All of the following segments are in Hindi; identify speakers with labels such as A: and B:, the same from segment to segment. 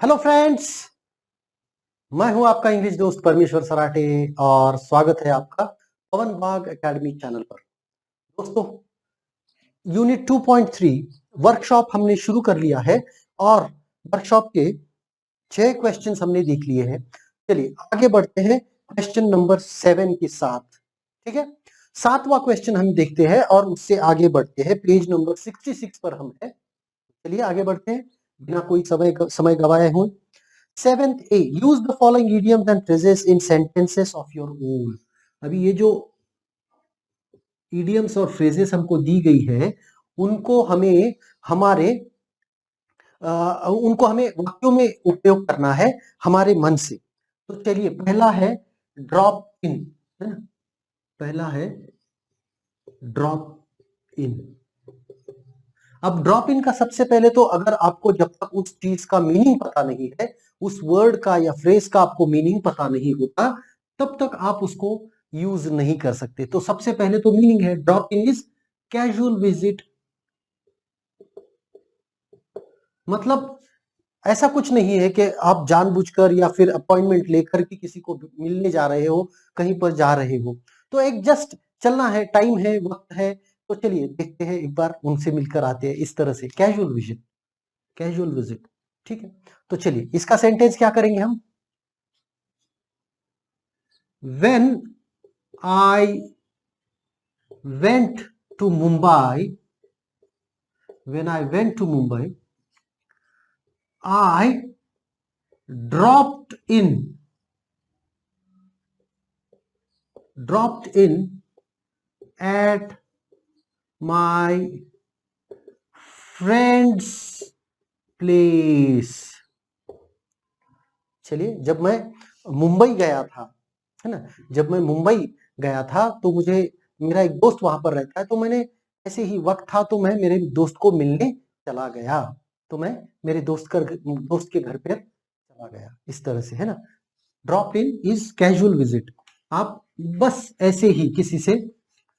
A: हेलो फ्रेंड्स, मैं हूं आपका इंग्लिश दोस्त परमेश्वर सराठे और स्वागत है आपका पवन बाग एकेडमी चैनल पर। दोस्तों, यूनिट 2.3 वर्कशॉप हमने शुरू कर लिया है और वर्कशॉप के 6 क्वेश्चंस हमने देख लिए हैं। चलिए आगे बढ़ते हैं क्वेश्चन नंबर 7 के साथ। ठीक है, 7वां क्वेश्चन हम देखते हैं और उससे आगे बढ़ते हैं। पेज नंबर 66 पर हम है। चलिए आगे बढ़ते हैं बिना कोई समय गवाए हुए। 7th A, use the following idioms and phrases in sentences of your own। अभी ये जो idioms और phrases हमको दी गई है उनको हमें हमारे उनको हमें वाक्यों में उपयोग करना है हमारे मन से। तो चलिए पहला है ड्रॉप इन, है ना। पहला है ड्रॉप इन। अब ड्रॉप इन का सबसे पहले तो अगर आपको जब तक उस चीज का मीनिंग पता नहीं है, उस वर्ड का या फ्रेज का आपको मीनिंग पता नहीं होता, तब तक आप उसको यूज नहीं कर सकते। तो सबसे पहले तो मीनिंग है drop in is casual visit. मतलब ऐसा कुछ नहीं है कि आप जानबूझकर या फिर अपॉइंटमेंट लेकर के किसी को मिलने जा रहे हो, कहीं पर जा रहे हो। तो एक जस्ट चलना है, टाइम है, वक्त है, तो चलिए देखते हैं, एक बार उनसे मिलकर आते हैं। इस तरह से कैजुअल विजिट, कैजुअल विजिट। ठीक है, तो चलिए इसका सेंटेंस क्या करेंगे हम। When I went to Mumbai, when I went to Mumbai, I dropped in at my friend's place। चलिए, जब मैं मुंबई गया था, है ना, जब मैं मुंबई गया था तो मुझे मेरा एक दोस्त वहां पर रहता है, तो मैंने ऐसे ही वक्त था तो मैं मेरे दोस्त को मिलने चला गया। तो मैं मेरे दोस्त के घर पर चला गया, इस तरह से, है ना। Drop in is casual visit. आप बस ऐसे ही किसी से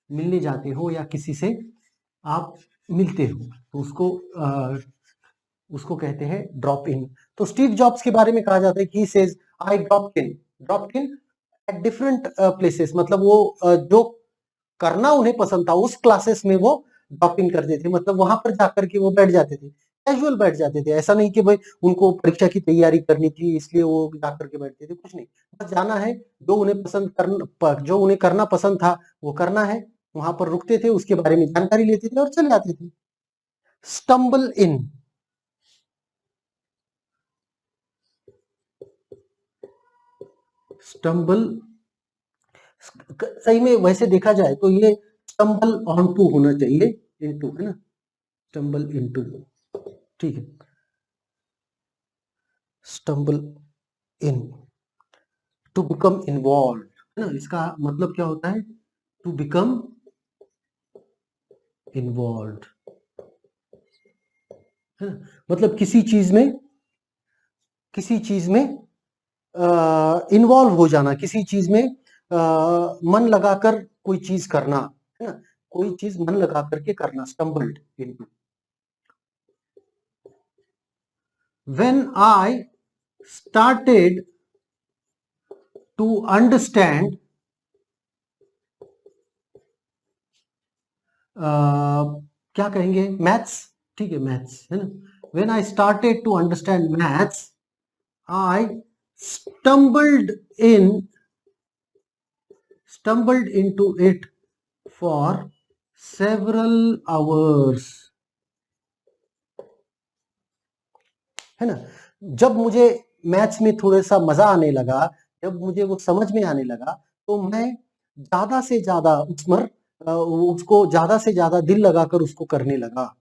A: मिलने जाते हो या किसी से आप मिलते हो तो उसको कहते हैं ड्रॉप इन। तो स्टीव जॉब्स के बारे में कहा जाता है कि he says I drop in at different places. मतलब वो जो करना उन्हें पसंद था उस क्लासेस में वो ड्रॉप इन करते थे, मतलब वहां पर जाकर के वो बैठ जाते थे, कैजुअल बैठ जाते थे। ऐसा नहीं कि भाई उनको परीक्षा की तैयारी करनी थी इसलिए वो जाकर के बैठते थे, कुछ नहीं। बस जाना है, जो उन्हें करना पसंद था वो करना है, वहां पर रुकते थे, उसके बारे में जानकारी लेते थे और चले जाते थे। स्टम्बल इन, स्टम्बल सही में वैसे देखा जाए तो ये स्टम्बल ऑन टू होना चाहिए, इनटू, है ना, स्टम्बल इनटू। ठीक है, stumble in, to become involve, है ना। इसका मतलब क्या होता है, टू बिकम इन्वॉल्व, है ना। मतलब किसी चीज में इन्वॉल्व हो जाना, किसी चीज में मन लगाकर कोई चीज करना, है ना, कोई चीज मन लगा करके करना, stumbled into. When I started to understand क्या कहेंगे, मैथ्स। ठीक है, मैथ्स, है ना। When I started to understand maths, I stumbled into it for several hours, है ना। जब मुझे मैथ्स में थोड़ा सा मजा आने लगा, जब मुझे वो समझ में आने लगा, तो मैं ज्यादा से ज्यादा उसको ज्यादा से ज्यादा दिल लगाकर उसको करने लगा।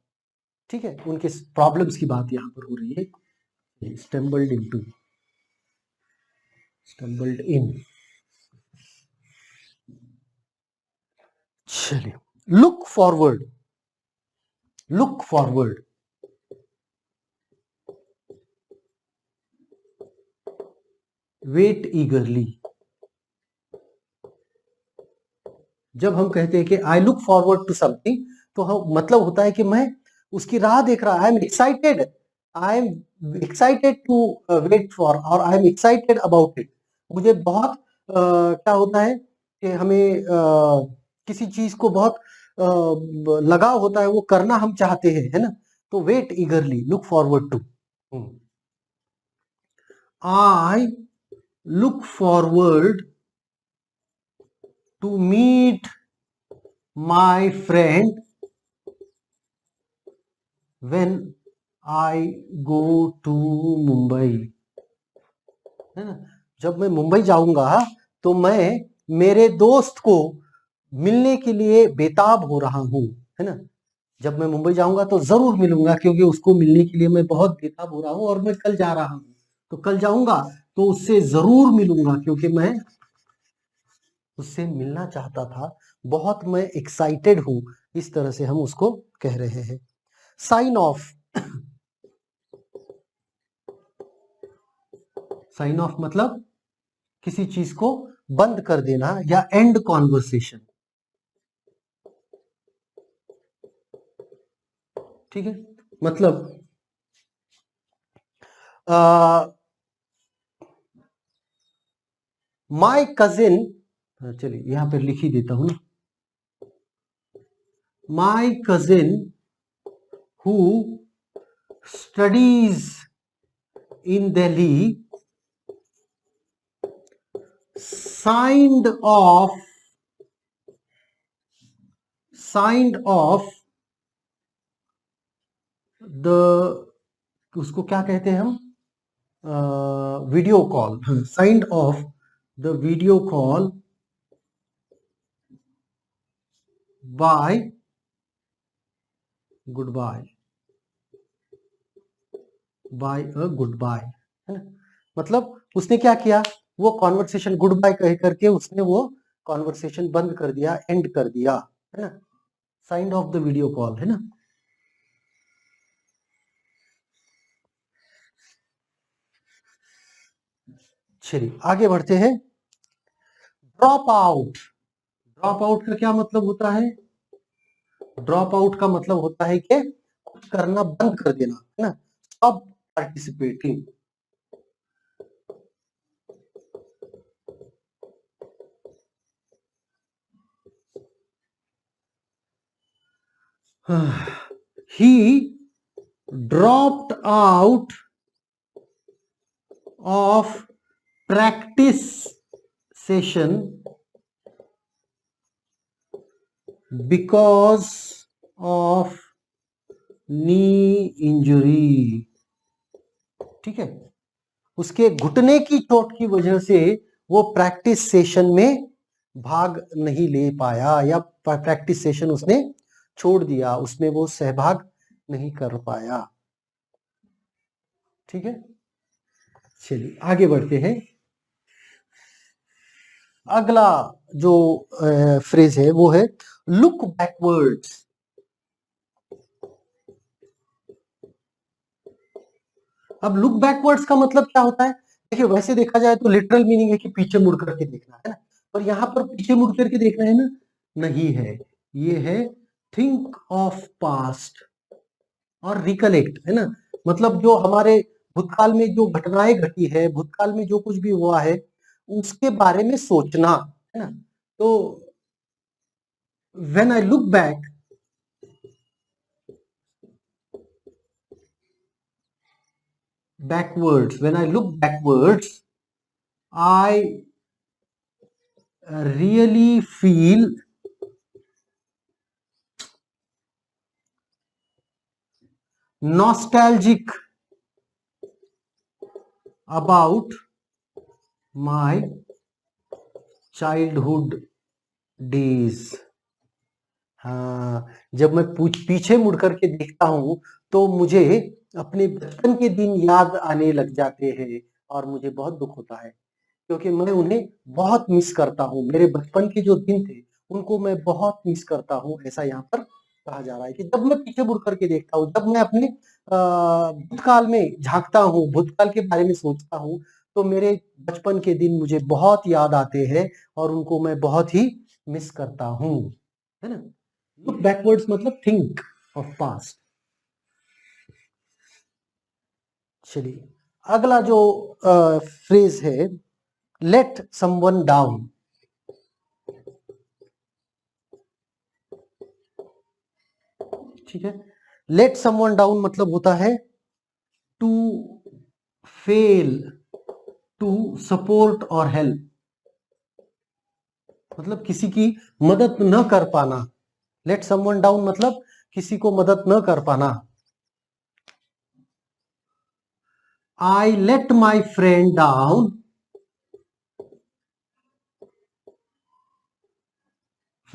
A: ठीक है, उनके प्रॉब्लम्स की बात यहाँ पर हो रही है। Stumbled into, stumbled in. चलिए, look forward, look forward, wait eagerly. जब हम कहते हैं कि I look forward to something, तो हम मतलब होता है कि मैं उसकी राह देख रहा है, I am excited I am excited to wait for, और I am excited about it. मुझे बहुत क्या होता है कि हमें किसी चीज को बहुत लगाव होता है, वो करना हम चाहते हैं, है ना। तो wait eagerly, look forward to. I look forward to meet my friend when I go to Mumbai, है ना। जब मैं मुंबई जाऊंगा तो मैं मेरे दोस्त को मिलने के लिए बेताब हो रहा हूं, है ना। जब मैं मुंबई जाऊंगा तो जरूर मिलूंगा, क्योंकि उसको मिलने के लिए मैं बहुत बेताब हो रहा हूं, और मैं कल जा रहा हूं, तो कल जाऊंगा तो उससे जरूर मिलूंगा, क्योंकि मैं उससे मिलना चाहता था। बहुत मैं एक्साइटेड हूं, इस तरह से हम उसको कह रहे हैं। साइन ऑफ, साइन ऑफ मतलब किसी चीज को बंद कर देना या एंड कॉन्वर्सेशन, ठीक है। मतलब माय कजिन, चलिए यहां पे लिख ही देता हूं ना। My cousin who studies in Delhi signed off, signed off the, उसको क्या कहते हैं हम, video call, signed off the video call by goodbye, by a goodbye, है ना। मतलब उसने क्या किया, वो कॉन्वर्सेशन गुड बाय कह करके उसने वो कॉन्वर्सेशन बंद कर दिया, एंड कर दिया, है ना। Signed off the video call, है ना। चलिए आगे बढ़ते हैं। ड्रॉप आउट, ड्रॉप आउट का क्या मतलब होता है। ड्रॉप आउट का मतलब होता है कि कुछ करना बंद कर देना, है ना। Stop participating. He dropped out of practice session because of knee injury, ठीक है। उसके घुटने की चोट की वजह से वो प्रैक्टिस सेशन में भाग नहीं ले पाया, या प्रैक्टिस सेशन उसने छोड़ दिया, उसमें वो सहभाग नहीं कर पाया, ठीक है। चलिए आगे बढ़ते हैं। अगला जो फ्रेज है वो है लुक बैकवर्ड्स। अब लुक बैकवर्ड्स का मतलब क्या होता है। देखिए वैसे देखा जाए तो लिटरल मीनिंग है कि पीछे मुड़ करके देखना, है ना। पर यहाँ पर पीछे मुड़ करके देखना है ना, नहीं है। ये है थिंक ऑफ पास्ट और रिकलेक्ट, है ना। मतलब जो हमारे भूतकाल में जो घटनाएं घटी है, भूतकाल में जो कुछ भी हुआ है, उसके बारे में सोचना, है ना। तो when I look back, backwards, when I look backwards, I really feel nostalgic about my childhood days। हाँ, जब मैं पीछे मुड़ करके देखता हूँ तो मुझे अपने बचपन के दिन याद आने लग जाते हैं, और मुझे बहुत दुख होता है, क्योंकि मैं उन्हें बहुत मिस करता हूँ। मेरे बचपन के जो दिन थे उनको मैं बहुत मिस करता हूँ, ऐसा यहाँ पर कहा जा रहा है कि जब मैं पीछे मुड़ करके देखता हूँ, जब मैं अपने भूतकाल में झांकता हूँ, भूतकाल के बारे में सोचता हूँ, तो मेरे बचपन के दिन मुझे बहुत याद आते हैं, और उनको मैं बहुत ही मिस करता हूँ, है ना। लुक बैकवर्ड्स मतलब थिंक ऑफ पास्ट। चलिए अगला जो फ्रेज है, लेट समवन डाउन। ठीक है, लेट समवन डाउन मतलब होता है टू फेल टू सपोर्ट और हेल्प, मतलब किसी की मदद न कर पाना। लेट समवन डाउन मतलब किसी को मदद न कर पाना। I let my friend down,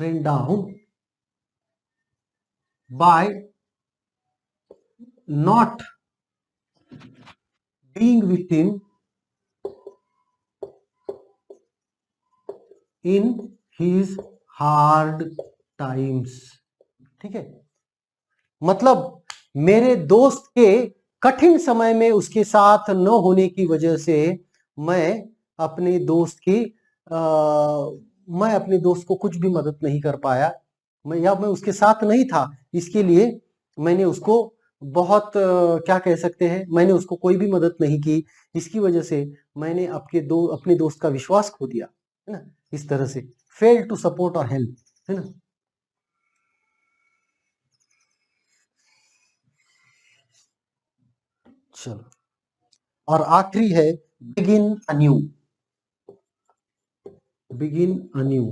A: friend down by not being with him in his hard times. ठीक है, मतलब मेरे दोस्त के कठिन समय में उसके साथ न होने की वजह से मैं अपने दोस्त की मैं अपने दोस्त को कुछ भी मदद नहीं कर पाया, मैं उसके साथ नहीं था, इसके लिए मैंने उसको बहुत क्या कह सकते हैं, मैंने उसको कोई भी मदद नहीं की, इसकी वजह से मैंने अपने दोस्त का विश्वास खो दिया, है ना। इस तरह से फेल टू सपोर्ट और हेल्प, है ना। चलो, और आखिरी है begin anew. Begin anew,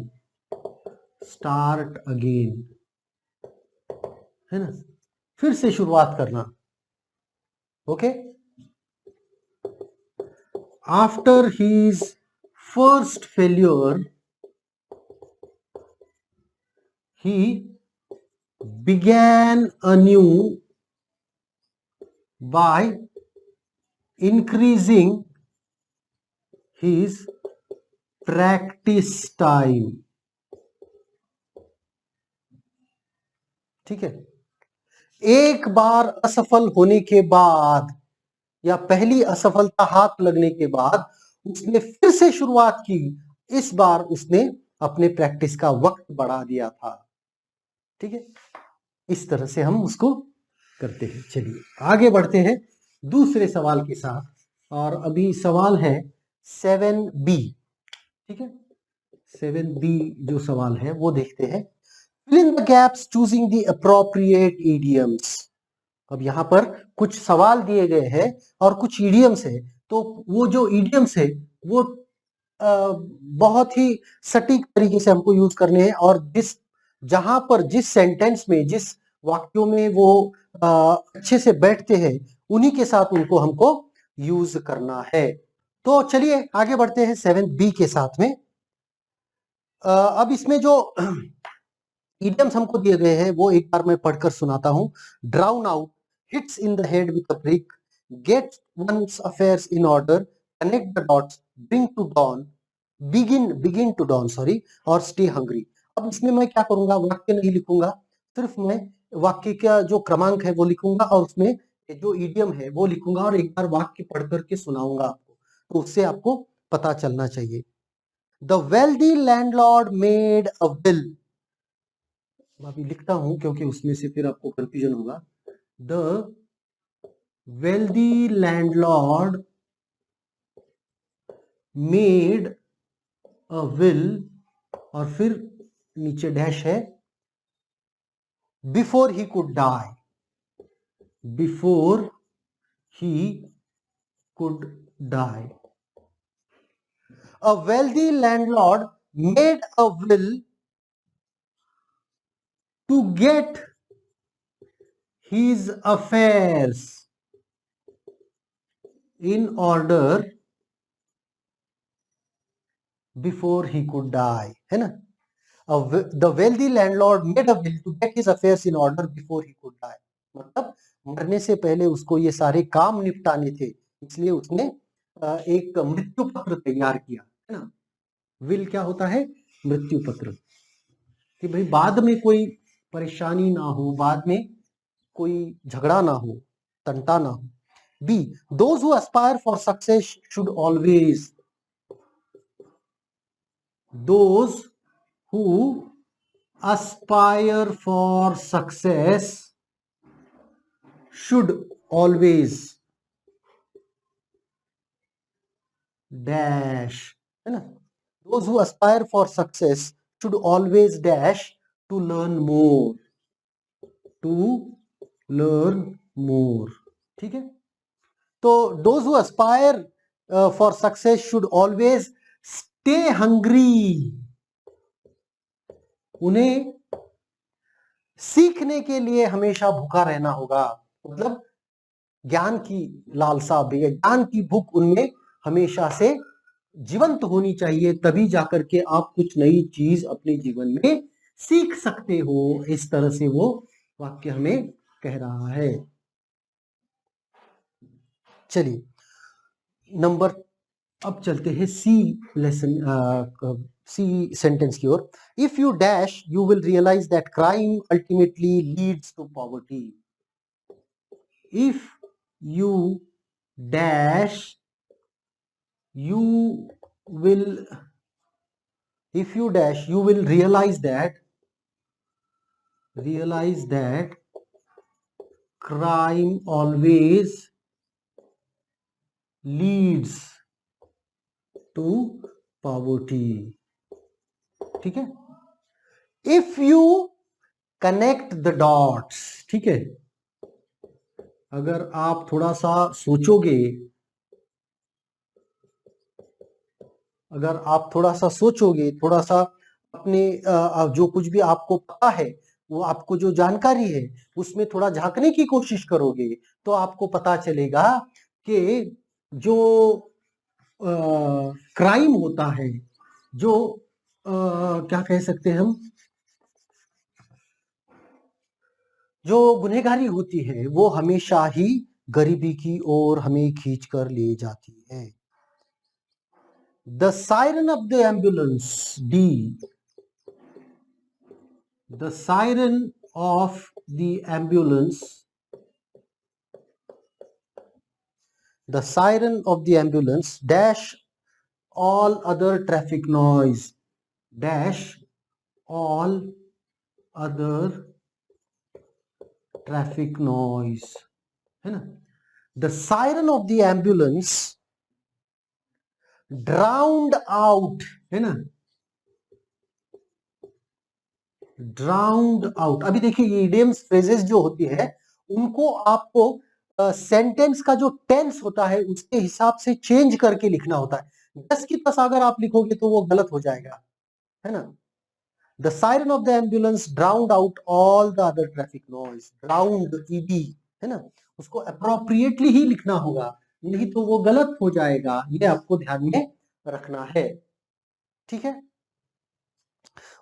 A: start again, है ना, फिर से शुरुआत करना। Okay, after his first failure he began anew by increasing his practice time। ठीक है, एक बार असफल होने के बाद या पहली असफलता हाथ लगने के बाद उसने फिर से शुरुआत की। इस बार उसने अपने प्रैक्टिस का वक्त बढ़ा दिया था। ठीक है, इस तरह से हम उसको करते हैं। चलिए आगे बढ़ते हैं दूसरे सवाल के साथ, और अभी सवाल है 7B। ठीक है, 7B जो सवाल है वो देखते हैं। fill in the gaps choosing the appropriate idioms। अब यहाँ पर कुछ सवाल दिए गए हैं और कुछ idioms है, तो वो जो idioms है वो बहुत ही सटीक तरीके से हमको यूज करने हैं, और जहां पर जिस सेंटेंस में जिस वाक्यों में वो अच्छे से बैठते हैं उन्हीं के साथ उनको हमको यूज करना है। तो चलिए आगे बढ़ते हैं 7B के साथ में। अब इसमें जो इडियम्स हमको दिए गए हैं वो एक बार मैं पढ़कर सुनाता हूं। Drown out, hits in the head with a brick, get one's affairs in order, connect the dots, bring to dawn, begin to dawn sorry, और स्टे हंग्री। अब इसमें मैं क्या करूंगा, वाक्य नहीं लिखूंगा, सिर्फ मैं वाक्य का जो क्रमांक है वो लिखूंगा और उसमें जो इडियम है वो लिखूंगा और एक बार वाक्य पढ़ करके सुनाऊंगा आपको, तो उससे आपको पता चलना चाहिए। The wealthy landlord made a will, अभी लिखता हूं क्योंकि उसमें से फिर आपको कंफ्यूजन होगा। The wealthy landlord made a will, और फिर नीचे डैश है, before he could die, before he could die. A wealthy landlord made a will to get his affairs in order before he could die, है ना। The wealthy landlord made a will to get his affairs in order before he could die। मतलब मरने से पहले उसको ये सारे काम निपटाने थे, इसलिए उसने एक मृत्यु पत्र तैयार किया, है ना। विल क्या होता है, मृत्यु पत्र, कि भाई बाद में कोई परेशानी ना हो, बाद में कोई झगड़ा ना हो, तंटा ना हो। B, those who aspire for success should always, those who aspire for success should always dash, है ना। Those who aspire for success should always dash to learn more, to learn more, ठीक है। तो those who aspire for success should always stay hungry, उन्हें सीखने के लिए हमेशा भूखा रहना होगा, मतलब ज्ञान की लालसा भी, ज्ञान की भूख उनमें हमेशा से जीवंत होनी चाहिए, तभी जाकर के आप कुछ नई चीज अपने जीवन में सीख सकते हो। इस तरह से वो वाक्य हमें कह रहा है। चलिए नंबर, अब चलते हैं सी लेसन, सी सेंटेंस की ओर। If you dash you will realize that crime ultimately leads to poverty. If you dash you will, if you dash you will realize that crime always leads to poverty, ठीक है। if you connect the dots, ठीक है, अगर आप थोड़ा सा सोचोगे, अगर आप थोड़ा सा सोचोगे, थोड़ा सा अपने जो कुछ भी आपको पता है, वो आपको जो जानकारी है उसमें थोड़ा झांकने की कोशिश करोगे, तो आपको पता चलेगा कि जो क्राइम होता है, जो क्या कह सकते हैं हम, जो गुनहगारी होती है वो हमेशा ही गरीबी की ओर हमें खींच कर ले जाती है। The siren of the ambulance, D. The siren of the ambulance, the siren of the ambulance dash all other traffic noise, dash all other traffic noise, है ना। The siren of the ambulance drowned out, है ना, drowned out। अभी देखिए ये इडियम्स फ्रेजेस जो होती है उनको आपको सेंटेंस का जो टेंस होता है उसके हिसाब से चेंज करके लिखना होता है। 10 की 10 अगर आप लिखोगे तो वो गलत हो जाएगा, है ना। The siren of the ambulance drowned out all the other traffic noise, drowned ED, है ना, उसको अप्रोप्रिएटली ही लिखना होगा, नहीं तो वो गलत हो जाएगा, ये आपको ध्यान में रखना है, ठीक है।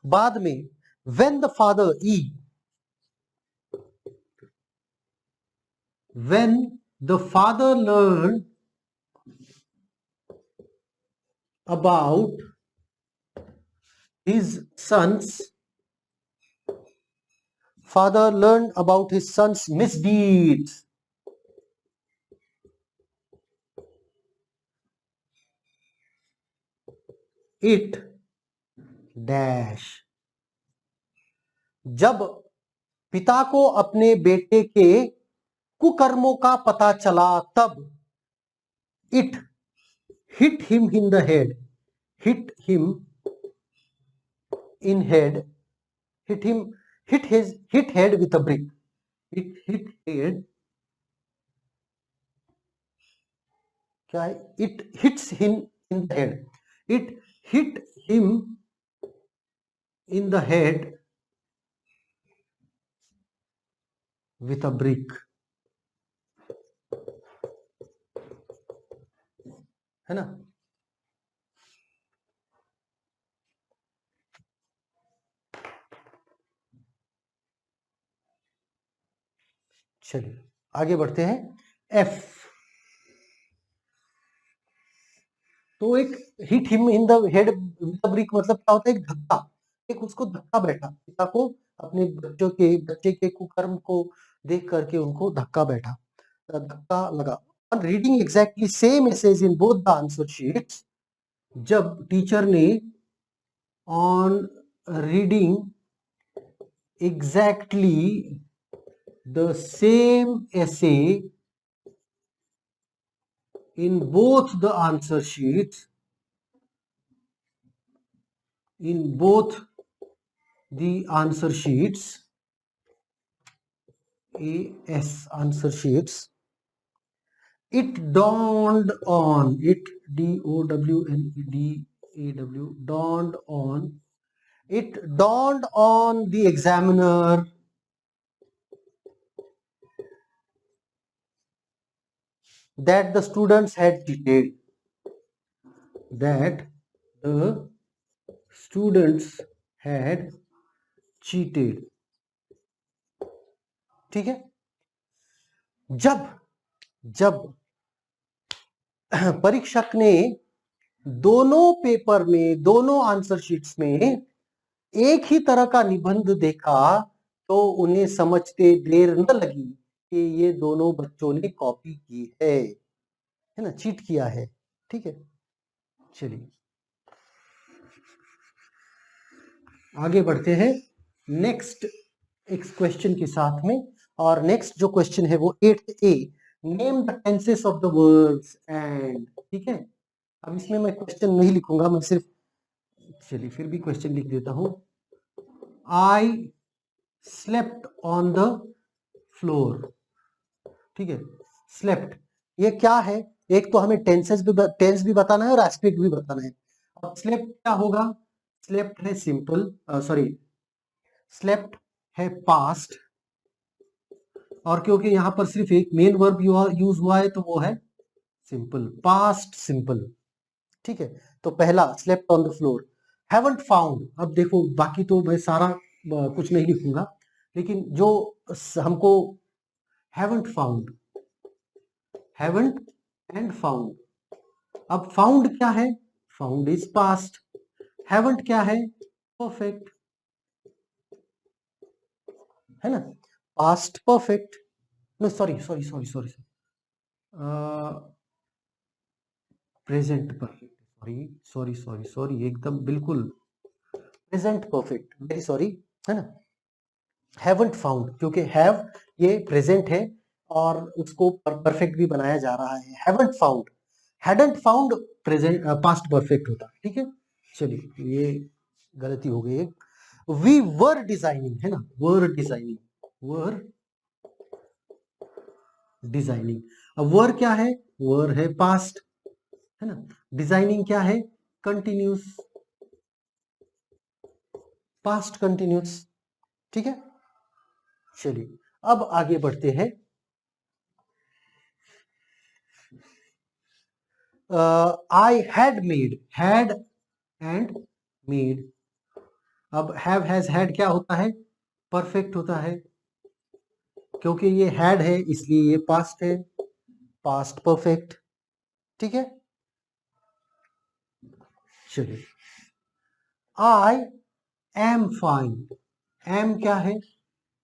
A: बाद में when the father E, when the father learned about his son's, father learned about his son's misdeeds, it dash, जब पिता को अपने बेटे के कुकर्मों का पता चला तब it hit him in the head, hit him in head, hit him, hit head with a brick, it hit head, क्या है, it hits him in the head, it hit him in the head with a brick, है ना। चलिए आगे बढ़ते हैं। एफ, तो एक hit him in the head with the brick मतलब क्या होता है, एक धक्का, एक उसको धक्का बैठा, पिता को अपने बच्चे के कुकर्म को देख करके उनको धक्का बैठा, धक्का लगा। On reading exactly same message in both the answer sheets, जब टीचर ने on reading exactly the same essay in both the answer sheets, in both the answer sheets, answer sheets, it dawned on, it D-O-W-N-E-D-A-W, dawned on, it dawned on the examiner that the students had cheated, that the students had cheated. ठीक है, जब जब परीक्षक ने दोनों पेपर में, दोनों आंसर शीट्स में एक ही तरह का निबंध देखा तो उन्हें समझते देर न लगी कि ये दोनों बच्चों ने कॉपी की है ना, चीट किया है। ठीक है, चलिए आगे बढ़ते हैं नेक्स्ट एक क्वेश्चन के साथ में। और नेक्स्ट जो क्वेश्चन है वो 8th A, name the tenses of the words and. ठीक है, अब इसमें मैं क्वेश्चन नहीं लिखूंगा, मैं सिर्फ, चलिए फिर भी क्वेश्चन लिख देता हूं। I slept on the floor. ठीक है, स्लेप्ट ये क्या है, एक तो हमें टेंस भी बताना है और एस्पेक्ट भी बताना है। अब स्लेप्ट क्या होगा, स्लेप्ट है सिंपल, सॉरी स्लेप्ट है पास्ट, और क्योंकि यहां पर सिर्फ एक मेन वर्ब यूज हुआ है तो वो है सिंपल, पास्ट सिंपल। ठीक है, तो पहला slept on the floor. Haven't found, अब देखो बाकी तो मैं सारा कुछ नहीं लिखूंगा, लेकिन जो हमको haven't found, haven't and found. अब फाउंड क्या है, फाउंड इज पास्ट, हैवंट क्या है, परफेक्ट, है ना, past perfect, no sorry sorry sorry sorry present perfect, sorry sorry sorry sorry एकदम बिल्कुल प्रेजेंट परफेक्ट, वेरी सॉरी, है ना। हैवंट फाउंड, क्योंकि हैव ये प्रेजेंट है और उसको परफेक्ट भी बनाया जा रहा है। Haven't found, hadn't found present past perfect होता। ठीक है, चलिए ये गलती हो गई। वी वर डिजाइनिंग, है ना, वर डिजाइनिंग, वर डिजाइनिंग। अब वर क्या है, वर है पास्ट, है ना, डिजाइनिंग क्या है, कंटिन्यूस, पास्ट कंटिन्यूस। ठीक है, चलिए अब आगे बढ़ते हैं। I had made, had and made. अब हैव हैज हैड क्या होता है, परफेक्ट होता है, क्योंकि ये हैड है इसलिए ये पास्ट है, पास्ट परफेक्ट। ठीक है, चलिए आई एम फाइन, एम क्या है,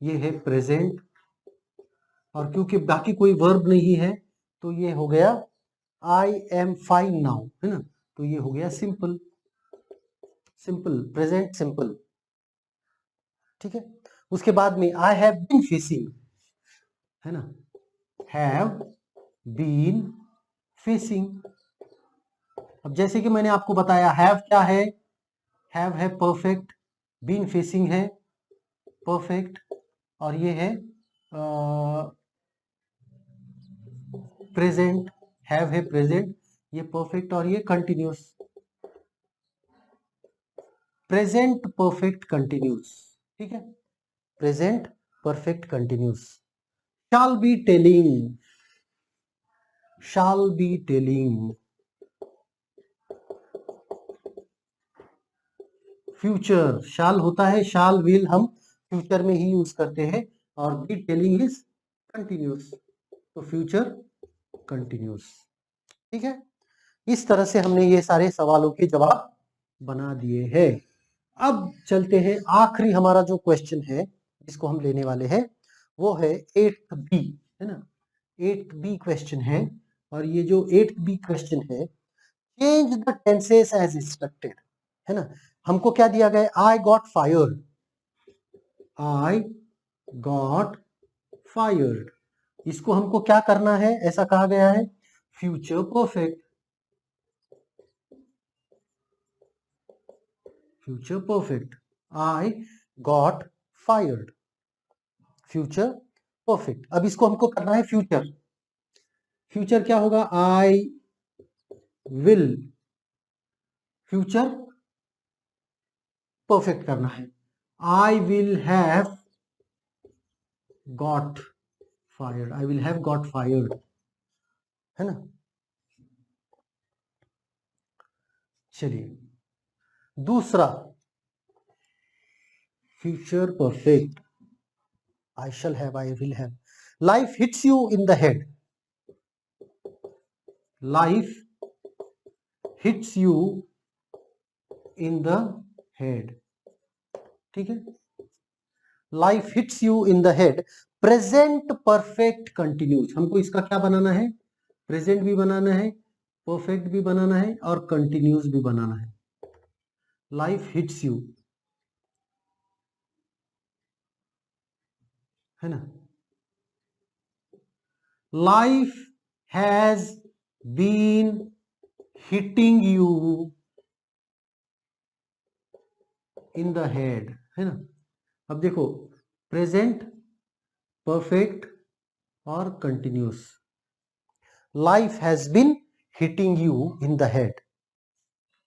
A: ये है प्रेजेंट, और क्योंकि बाकी कोई वर्ब नहीं है तो ये हो गया आई एम फाइन नाउ, है ना, तो ये हो गया सिंपल, सिंपल प्रेजेंट सिंपल। ठीक है, उसके बाद में आई हैव बीन फिशिंग, है ना, हैव बीन फिशिंग। अब जैसे कि मैंने आपको बताया हैव क्या है, हैव है परफेक्ट, बीन फिशिंग है परफेक्ट, और ये है प्रेजेंट, हैव है प्रेजेंट, ये परफेक्ट, और ये कंटिन्यूस, प्रेजेंट परफेक्ट कंटिन्यूस। ठीक है, present perfect continuous. Shall be telling, shall be telling, future, shall होता है, शाल विल हम फ्यूचर में ही यूज करते हैं, और बी टेलिंग इज कंटिन्यूस, तो फ्यूचर कंटिन्यूस। ठीक है, इस तरह से हमने ये सारे सवालों के जवाब बना दिए हैं। अब चलते हैं, आखिरी हमारा जो क्वेश्चन है जिसको हम लेने वाले हैं वो है 8th B, है ना, 8th B क्वेश्चन है। और ये जो 8th B क्वेश्चन है, change the tenses as instructed, है ना, हमको क्या दिया गया, I got fired, I got fired, इसको हमको क्या करना है, ऐसा कहा गया है future perfect, future perfect, I got fired, future perfect. अब इसको हमको करना है फ्यूचर। फ्यूचर क्या होगा? आई विल, फ्यूचर परफेक्ट करना है। I will have got fired, I will have got fired, है ना। चलिए दूसरा, future perfect, I shall have, I will have. Life hits you in the head, life hits you in the head, ठीक है। Life hits you in the head, present perfect continuous. हमको इसका क्या बनाना है? प्रेजेंट भी बनाना है, परफेक्ट भी बनाना है और कंटिन्यूस भी बनाना है। लाइफ हिट्स यू, है ना। Life has been hitting you in the head, है ना। अब देखो, प्रेजेंट, परफेक्ट और continuous. Life has been hitting you in the head,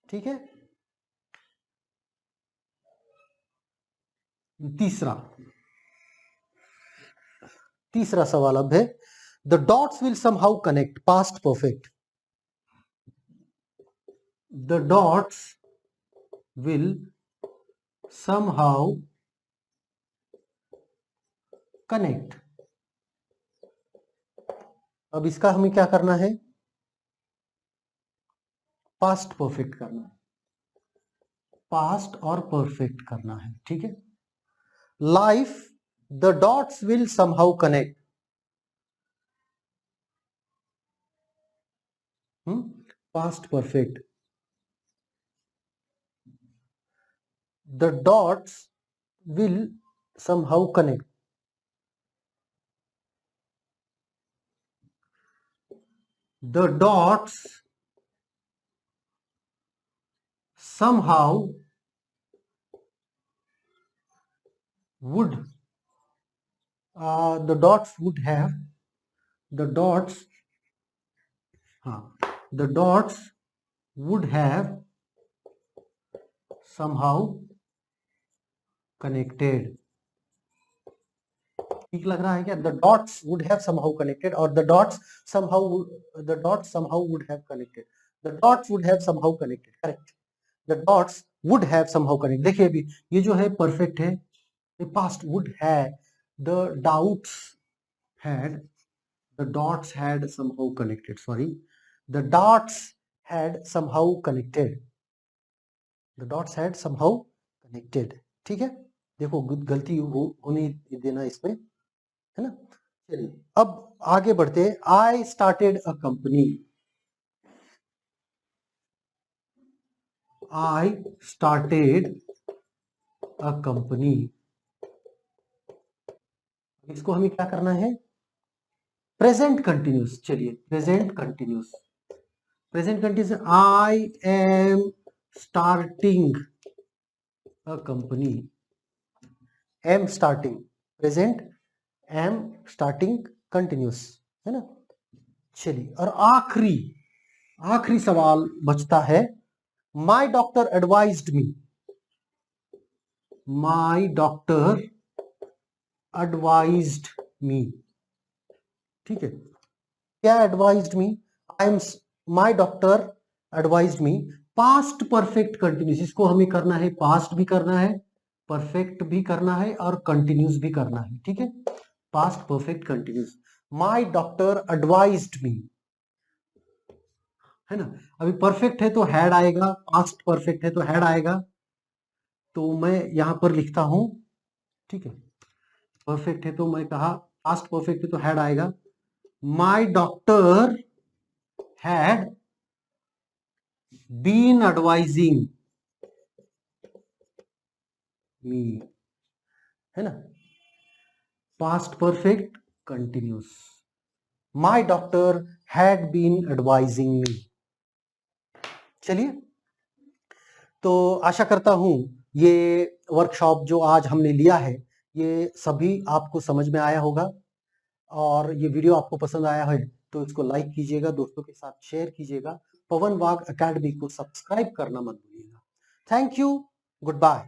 A: ठीक है। तीसरा सवाल अब है, the dots will somehow connect, past perfect. The dots will somehow connect. अब इसका हमें क्या करना है? पास्ट परफेक्ट करना है, पास्ट और परफेक्ट करना है, ठीक है। Life, the dots will somehow connect, past perfect, the dots will somehow connect, the dots somehow would, the dots would have, the dots, the dots would have somehow connected। ठीक लग रहा है क्या? the dots would have somehow connected और the dots somehow would have connected, the dots would have somehow connected, correct। the dots would have somehow connected। देखिए अभी ये जो है परफेक्ट है, ये past would have, the doubts had, the dots had somehow connected, sorry, the dots had somehow connected, the dots had somehow connected, ठीक है। देखो गलती होने देना इसमें, है ना। चलिए अब आगे बढ़ते हैं। I started a company, I started a company. इसको हमें क्या करना है? Present continuous. चलिए present continuous, present continuous, I am starting a company, am starting, present, am starting continuous, है ना। चलिए और आखिरी सवाल बचता है, my doctor advised me, my doctor advised me, ठीक है। क्या advised me? I am, my doctor advised me, past perfect continuous. इसको हमें करना है, पास्ट भी करना है, परफेक्ट भी करना है और कंटिन्यूस भी करना है, ठीक है। Past perfect continuous, my doctor advised me, है ना। अभी परफेक्ट है तो हैड आएगा, पास्ट परफेक्ट है तो हैड आएगा, तो मैं यहां पर लिखता हूं, ठीक है। परफेक्ट है तो मैं कहा, पास्ट परफेक्ट है तो हैड आएगा। My doctor had been advising me, है ना। Past perfect continuous, my doctor had been advising me. चलिए तो आशा करता हूँ ये वर्कशॉप जो आज हमने लिया है ये सभी आपको समझ में आया होगा, और ये वीडियो आपको पसंद आया है तो इसको लाइक कीजिएगा, दोस्तों के साथ शेयर कीजिएगा, पवन वाघ एकेडमी को सब्सक्राइब करना मत भूलिएगा। Thank you, good bye.